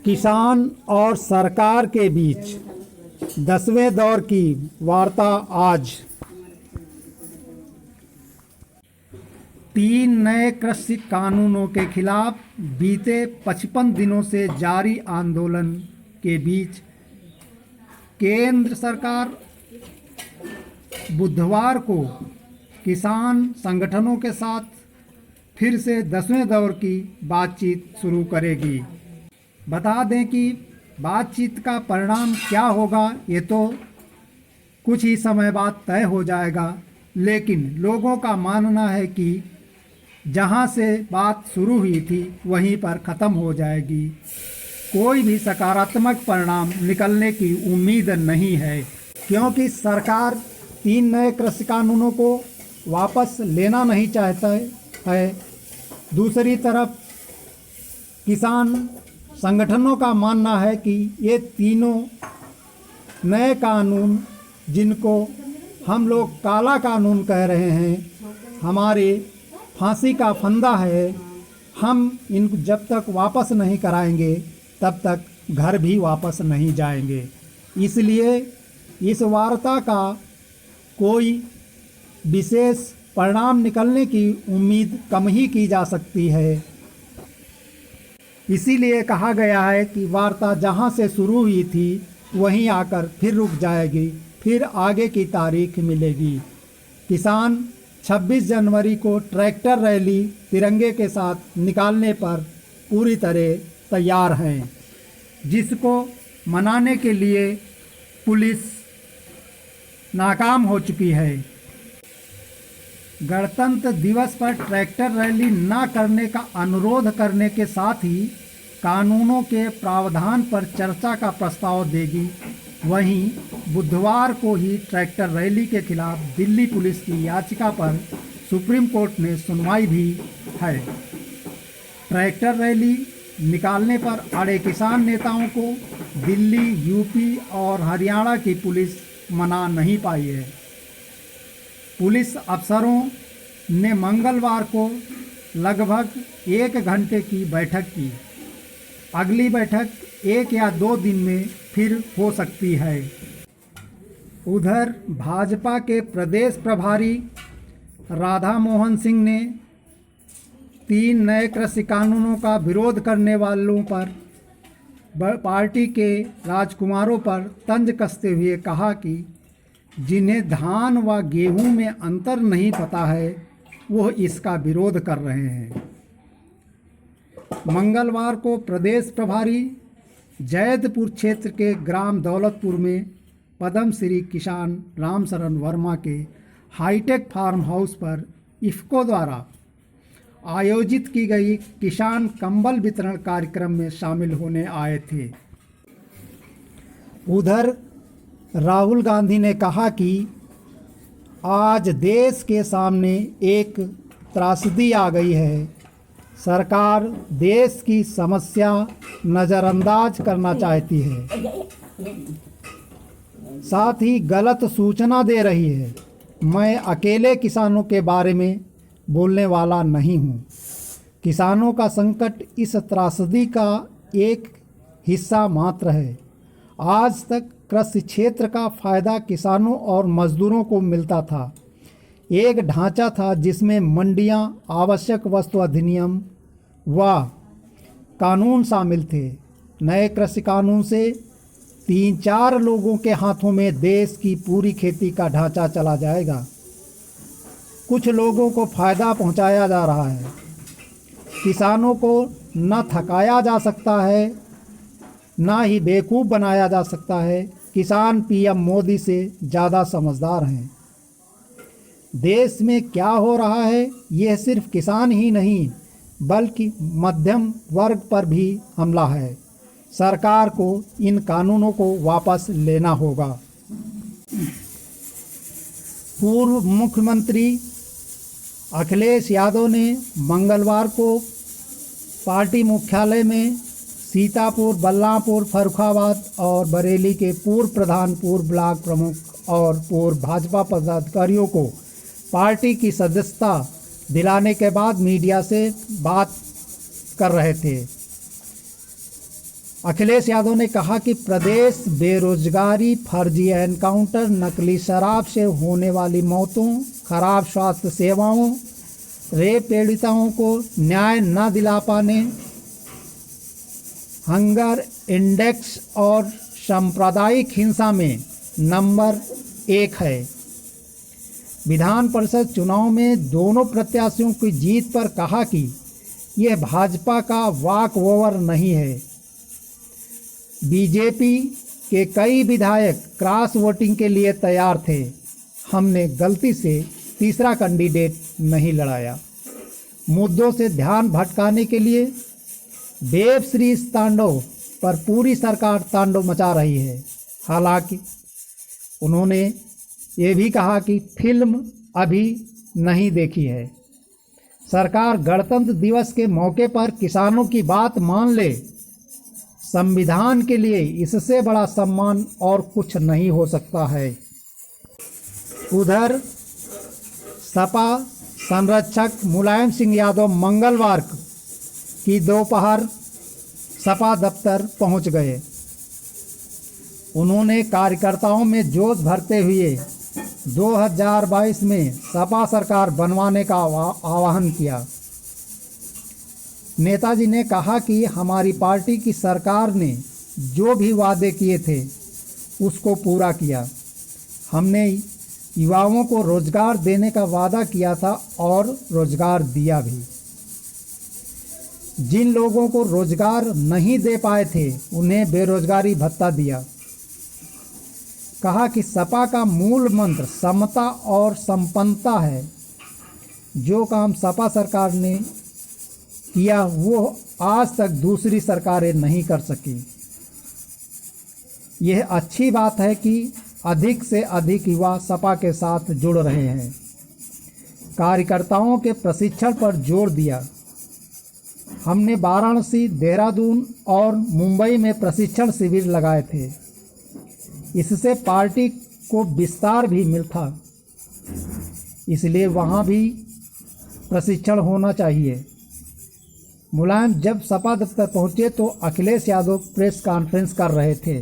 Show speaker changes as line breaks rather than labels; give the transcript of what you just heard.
किसान और सरकार के बीच 10वें दौर की वार्ता आज। 3 नए कृषि कानूनों के खिलाफ बीते 55 दिनों से जारी आंदोलन के बीच केंद्र सरकार बुधवार को किसान संगठनों के साथ फिर से 10वें दौर की बातचीत शुरू करेगी। बता दें कि बातचीत का परिणाम क्या होगा ये तो कुछ ही समय बाद तय हो जाएगा, लेकिन लोगों का मानना है कि जहां से बात शुरू हुई थी वहीं पर ख़त्म हो जाएगी। कोई भी सकारात्मक परिणाम निकलने की उम्मीद नहीं है, क्योंकि सरकार 3 नए कृषि कानूनों को वापस लेना नहीं चाहता है। दूसरी तरफ किसान संगठनों का मानना है कि ये तीनों नए कानून, जिनको हम लोग काला कानून कह रहे हैं, हमारे फांसी का फंदा है। हम इनको जब तक वापस नहीं कराएंगे तब तक घर भी वापस नहीं जाएंगे। इसलिए इस वार्ता का कोई विशेष परिणाम निकलने की उम्मीद कम ही की जा सकती है। इसीलिए कहा गया है कि वार्ता जहां से शुरू हुई थी वहीं आकर फिर रुक जाएगी, फिर आगे की तारीख मिलेगी। किसान 26 जनवरी को ट्रैक्टर रैली तिरंगे के साथ निकालने पर पूरी तरह तैयार हैं, जिसको मनाने के लिए पुलिस नाकाम हो चुकी है। गणतंत्र दिवस पर ट्रैक्टर रैली न करने का अनुरोध करने के साथ ही कानूनों के प्रावधान पर चर्चा का प्रस्ताव देगी। वहीं बुधवार को ही ट्रैक्टर रैली के खिलाफ दिल्ली पुलिस की याचिका पर सुप्रीम कोर्ट ने सुनवाई भी है। ट्रैक्टर रैली निकालने पर अड़े किसान नेताओं को दिल्ली, यूपी और हरियाणा की पुलिस मना नहीं पाई है। पुलिस अफसरों ने मंगलवार को लगभग 1 घंटे की बैठक की। अगली बैठक 1 या 2 दिन में फिर हो सकती है। उधर भाजपा के प्रदेश प्रभारी राधा मोहन सिंह ने 3 नए कृषि कानूनों का विरोध करने वालों पर पार्टी के राजकुमारों पर तंज कसते हुए कहा कि जिन्हें धान व गेहूं में अंतर नहीं पता है वो इसका विरोध कर रहे हैं। मंगलवार को प्रदेश प्रभारी जैदपुर क्षेत्र के ग्राम दौलतपुर में पद्म श्री किसान रामशरण वर्मा के हाईटेक फार्म हाउस पर इफ़को द्वारा आयोजित की गई किसान कंबल वितरण कार्यक्रम में शामिल होने आए थे। उधर राहुल गांधी ने कहा कि आज देश के सामने एक त्रासदी आ गई है। सरकार देश की समस्या नज़रअंदाज करना चाहती है, साथ ही गलत सूचना दे रही है। मैं अकेले किसानों के बारे में बोलने वाला नहीं हूँ। किसानों का संकट इस त्रासदी का एक हिस्सा मात्र है। आज तक कृषि क्षेत्र का फ़ायदा किसानों और मज़दूरों को मिलता था। एक ढांचा था जिसमें मंडियां, आवश्यक वस्तु अधिनियम व कानून शामिल थे। नए कृषि कानून से 3-4 लोगों के हाथों में देश की पूरी खेती का ढांचा चला जाएगा। कुछ लोगों को फ़ायदा पहुंचाया जा रहा है। किसानों को न थकाया जा सकता है, ना ही बेवकूफ़ बनाया जा सकता है। किसान पीएम मोदी से ज़्यादा समझदार हैं। देश में क्या हो रहा है यह सिर्फ किसान ही नहीं बल्कि मध्यम वर्ग पर भी हमला है। सरकार को इन कानूनों को वापस लेना होगा। पूर्व मुख्यमंत्री अखिलेश यादव ने मंगलवार को पार्टी मुख्यालय में सीतापुर, बलरामपुर, फर्रुखाबाद और बरेली के पूर्व प्रधान, पूर्व ब्लॉक प्रमुख और पूर्व भाजपा पदाधिकारियों को पार्टी की सदस्यता दिलाने के बाद मीडिया से बात कर रहे थे। अखिलेश यादव ने कहा कि प्रदेश बेरोजगारी, फर्जी एनकाउंटर, नकली शराब से होने वाली मौतों, खराब स्वास्थ्य सेवाओं, रेप पीड़िताओं को न्याय न दिला पाने, हंगर इंडेक्स और सांप्रदायिक हिंसा में नंबर 1 है। विधान परिषद चुनाव में दोनों प्रत्याशियों की जीत पर कहा कि यह भाजपा का वॉक ओवर नहीं है। बीजेपी के कई विधायक क्रॉस वोटिंग के लिए तैयार थे। हमने गलती से तीसरा कैंडिडेट नहीं लड़ाया। मुद्दों से ध्यान भटकाने के लिए वेब सीरीज तांडव पर पूरी सरकार तांडव मचा रही है। हालांकि उन्होंने ये भी कहा कि फिल्म अभी नहीं देखी है। सरकार गणतंत्र दिवस के मौके पर किसानों की बात मान ले। संविधान के लिए इससे बड़ा सम्मान और कुछ नहीं हो सकता है। उधर सपा संरक्षक मुलायम सिंह यादव मंगलवार की दोपहर सपा दफ्तर पहुंच गए। उन्होंने कार्यकर्ताओं में जोश भरते हुए 2022 में सपा सरकार बनवाने का आह्वान किया। नेताजी ने कहा कि हमारी पार्टी की सरकार ने जो भी वादे किए थे उसको पूरा किया। हमने युवाओं को रोजगार देने का वादा किया था और रोजगार दिया भी। जिन लोगों को रोजगार नहीं दे पाए थे उन्हें बेरोजगारी भत्ता दिया। कहा कि सपा का मूल मंत्र समता और संपन्नता है। जो काम सपा सरकार ने किया वो आज तक दूसरी सरकारें नहीं कर सकी। यह अच्छी बात है कि अधिक से अधिक युवा सपा के साथ जुड़ रहे हैं। कार्यकर्ताओं के प्रशिक्षण पर जोर दिया। हमने वाराणसी, देहरादून और मुंबई में प्रशिक्षण शिविर लगाए थे। इससे पार्टी को विस्तार भी मिलता, इसलिए वहाँ भी प्रशिक्षण होना चाहिए। मुलायम जब सपा दफ्तर पहुँचे तो अखिलेश यादव प्रेस कॉन्फ्रेंस कर रहे थे।